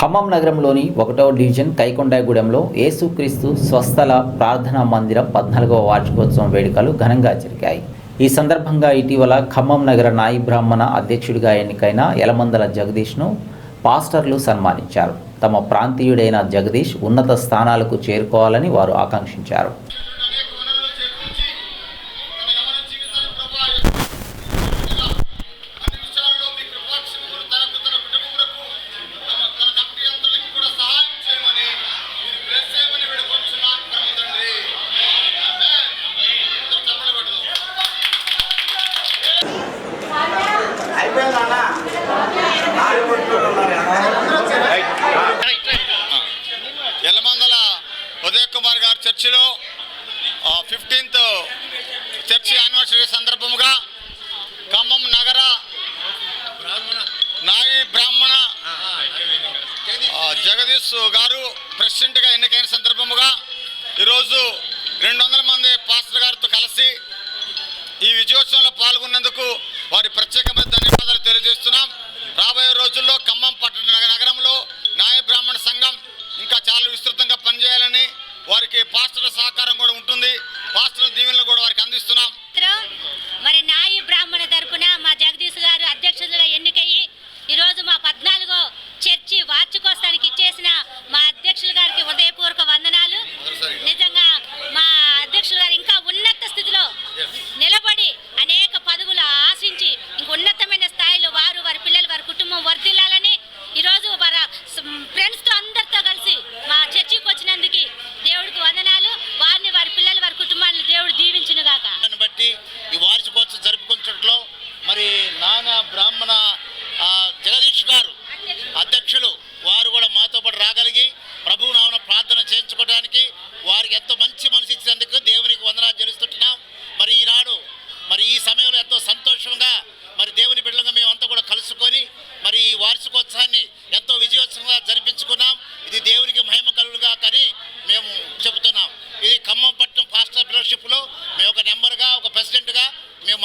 ఖమ్మం నగరంలోని 1వ డివిజన్ కైకొండగూడెంలో యేసుక్రీస్తు స్వస్థల ప్రార్థనా మందిరం 14వ వార్షికోత్సవం వేడుకలు ఘనంగా జరిగాయి. ఈ సందర్భంగా ఇటీవల ఖమ్మం నగర నాయి బ్రాహ్మణ అధ్యక్షుడిగా ఎన్నికైన యలమందల జగదీష్ను పాస్టర్లు సన్మానించారు. తమ ప్రాంతీయుడైన జగదీష్ ఉన్నత స్థానాలకు చేరుకోవాలని వారు ఆకాంక్షించారు. యలమందల ఉదయ్ కుమార్ గారి చర్చిలో 15th చర్చి యానివర్సరీ సందర్భంగా ఖమ్మం నగర నాయి బ్రాహ్మణ జగదీష్ గారు ప్రెసిడెంట్గా ఎన్నికైన సందర్భముగా ఈరోజు 200 మంది పాస్టర్ గారితో కలిసి ఈ విజయోత్సవంలో పాల్గొన్నందుకు వారి ప్రత్యేకమైన ధన్యవాదాలు తెలియజేస్తున్నాం. రాబోయే రోజుల్లో ఖమ్మం పట్టణ నగరంలో నాయ బ్రాహ్మణ సంఘం ఇంకా చాలా విస్తృతంగా పనిచేయాలని వారికి పాస్టర్ల సహకారం కూడా ఉంటుంది. పాస్టర్ల దీవెనలు కూడా వారికి అందిస్తున్నాం. మరి నాయి బ్రాహ్మణ తరపున మా జగదీష్ గారు అధ్యక్షులుగా ఎన్నికయ్యి ఈరోజు మా 14వ చర్చి వార్షికోత్సవానికి ఇచ్చేసిన మా అధ్యక్షులు గారికి హృదయపూర్వక వందనాలు. నిజంగా మా అధ్యక్షులు గారు ఇంకా ఉన్నత స్థితిలో నిలబడి అనేక పదవులు ఆశించి ఇంక ఉన్నతమైన స్థాయిలో వారు వారి పిల్లలు వారి కుటుంబం వర్ధిల్లాలని ఈరోజు వారి ఫ్రెండ్స్తో అందరితో కలిసి మా చర్చికి వచ్చినందుకు